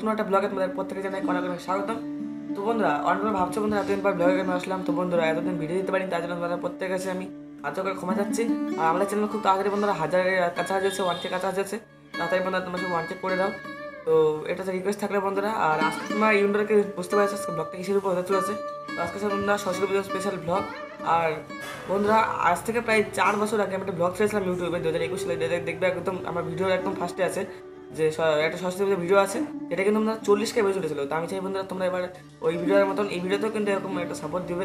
নতুন একটা ব্লগে তোমাদের প্রত্যেকে জানাই অনেক অনেক স্বাগতম। তো বন্ধুরা অনেকবার ভাবছো বন্ধুরা এতদিন পর ব্লগে কেন আসলাম। তো বন্ধুরা এতদিন ভিডিও দিতে পারিনি, তার জন্য তোমাদের প্রত্যেকের কাছে আমি হাত করে ক্ষমা যাচ্ছি। আর আমাদের চ্যানেল খুব তাড়াতাড়ি বন্ধুরা হাজারের কাছাকাছি হচ্ছে, 1K কাছাকাছি হচ্ছে। তাড়াতাড়ি বন্ধুরা তোমরা সব 1K করে দাও। তো এটা তো রিকোয়েস্ট থাকলে বন্ধুরা। আর আজকে তোমরা ইউনিটকে বুঝতে পারছো আজকে ব্লগটা কিসের উপর হতে চলেছে। তো আজকে বন্ধুরা সরস্বতী পুজোর স্পেশাল ব্লগ। আর বন্ধুরা আজ থেকে প্রায় 4 বছর আগে আমি একটা ব্লগ ছেড়েছিলাম ইউটিউবে 2021 সালে। দেখবে একদম আমার ভিডিওর একদম ফার্স্টে আছে যে একটা সরস্বতী পুজোর ভিডিও আছে, যেটা কিন্তু তোমরা 40K বেজে চলেছিল। তো আমি চাই বন্ধুরা তোমরা এবার ওই ভিডিওর মতন এই ভিডিওতেও কিন্তু এরকম একটা সাপোর্ট দিবে।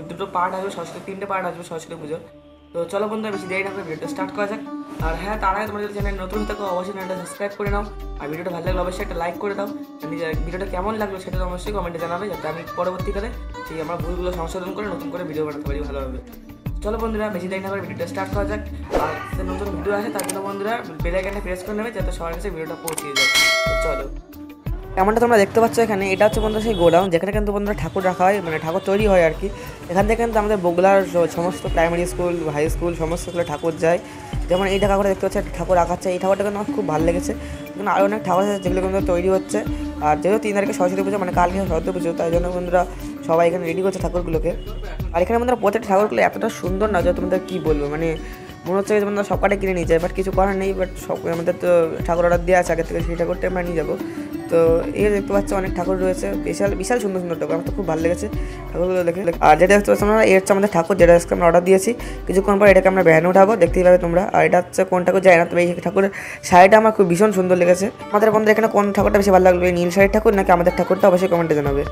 দুটো পার্ট আসবে সরস্বতী, 3টে পার্ট আসবে সরস্বতী পুজোর। তো চলো বন্ধুরা বেশি দেরি না করে ভিডিওটা স্টার্ট করা যাক। আর হ্যাঁ, তার আগে তোমরা যদি চ্যানেল নতুন হতে অবশ্যই চ্যানেলটা সাবস্ক্রাইব করে নাও। আর ভিডিওটা ভালো লাগলে অবশ্যই একটা লাইক করে দাও। নিজের ভিডিওটা কেমন লাগলো সেটা অবশ্যই কমেন্টে জানাবে, যাতে আমি পরবর্তীকালে সেই আমার ভুলগুলো সংশোধন করে নতুন করে ভিডিও বানাতে পারি ভালোভাবে। চলো বন্ধুরা বেশি দেরি না করে ভিডিওটা স্টার্ট করা যাক। আর যে নতুন ভিডিও আছে তার জন্য বন্ধুরা বেল আইকনটা প্রেস করে নেবে, যাতে সবার কাছে ভিডিওটা পৌঁছে যায়। চলো, এমনটা তোমরা দেখতে পাচ্ছ এখানে, এটা হচ্ছে বন্ধুরা সেই গোডাউন যেখানে কিন্তু বন্ধুরা ঠাকুর রাখা হয়, মানে ঠাকুর তৈরি হয় আর কি। এখান থেকে কিন্তু আমাদের বগুড়ার সমস্ত প্রাইমারি স্কুল, হাই স্কুল সমস্ত স্কুলে ঠাকুর যায়। যেমন এই ঠাকুরটা দেখতে পাচ্ছি ঠাকুর রাখাচ্ছে, এই ঠাকুরটা কিন্তু আমার খুব ভালো লেগেছে। কিন্তু আরও অনেক ঠাকুর আছে যেগুলো কিন্তু তৈরি হচ্ছে। আর যেহেতু 3 তারিখে সরস্বতী পুজো, মানে কালকে সরস্বতী পুজো, তাই জন্য বন্ধুরা সবাই এখানে রেডি করছে ঠাকুরগুলোকে। আর এখানে বন্ধুরা প্রত্যেকটা ঠাকুরগুলো এতটা সুন্দর না যে তোমাদের কী বলবো, মানে মনে হচ্ছে যে বন্ধুরা সব কাটে কিনে নিয়ে যায়, বাট কিছু করার নেই। বাট সব আমাদের তো ঠাকুর অর্ডার দেওয়া আছে আগে থেকে, সেই ঠাকুরটা আমরা নিয়ে যাবো। তো এই দেখতে পাচ্ছি অনেক ঠাকুর রয়েছে, বিশাল বিশাল সুন্দর সুন্দর ঠাকুর। আমার তো খুব ভালো লেগেছে ঠাকুরগুলো দেখে। আর যেটা দেখতে পাচ্ছি আমরা, এর হচ্ছে আমাদের ঠাকুর, যেটা আজকে আমরা অর্ডার দিয়েছি। কিছুক্ষণ পর এটাকে আমরা ভ্যানে উঠাবো, দেখতেই পাবে তোমরা। আর এটা হচ্ছে কোন ঠাকুর যায় না, তবে এই ঠাকুরের শাড়িটা আমার খুব ভীষণ সুন্দর লেগেছে। আমাদের বন্ধুরা এখানে কোন ঠাকুরটা বেশি ভালো লাগলো, এই নীল শাড়ির ঠাকুর নাকি আমাদের ঠাকুরটা, অবশ্যই কমেন্টে জানাবে।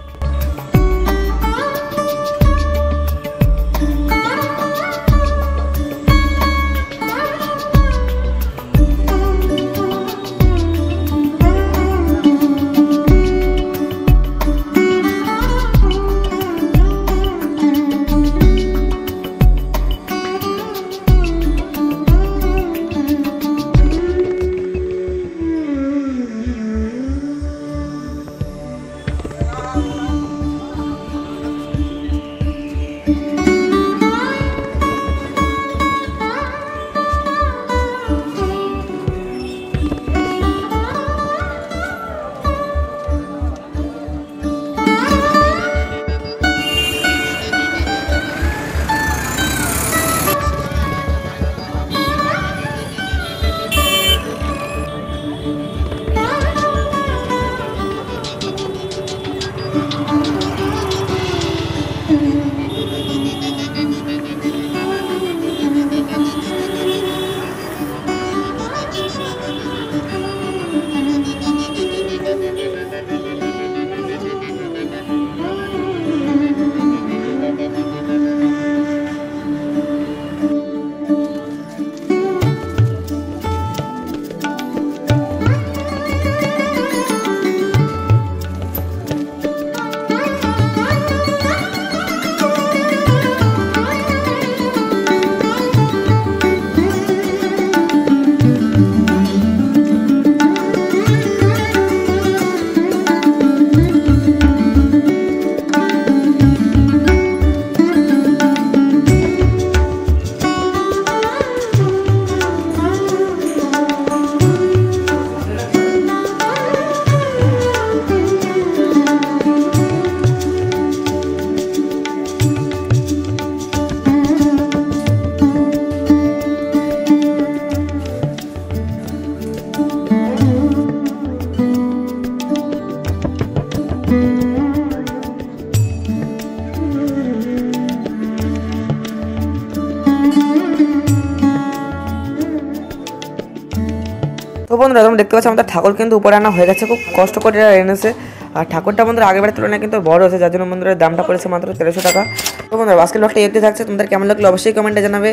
তো বন্ধুরা তোমরা দেখতে পাচ্ছ আমাদের ঠাকুর কিন্তু উপরে আনা হয়ে গেছে, খুব কষ্ট করে এনেছে। আর ঠাকুরটা বন্ধুরা আগের তুলনায় কিন্তু বড় হয়েছে, যার জন্য বন্ধুরা দামটা পড়েছে মাত্র 1300 টাকা। তো বন্ধুরা আজকের ব্লগটা এতে থাকছে, তোমাদের কেমন লাগলো অবশ্যই কমেন্টে জানাবে।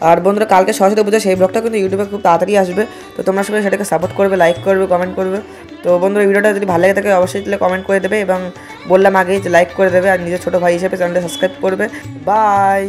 আর বন্ধুরা কালকে সরস্বতী পুজো, সেই ব্লগটা কিন্তু ইউটিউবে খুব তাড়াতাড়ি আসবে। তো তোমরা সবাই সেটাকে সাপোর্ট করবে, লাইক করবে, কমেন্ট করবে। তো বন্ধুরা ভিডিওটা যদি ভালো লাগে থাকে অবশ্যই তাহলে কমেন্ট করে দেবে, এবং বললাম আগেই যে লাইক করে দেবে। আর নিজের ছোটো ভাই হিসেবে চ্যানেলটা সাবস্ক্রাইব করবে। বাই।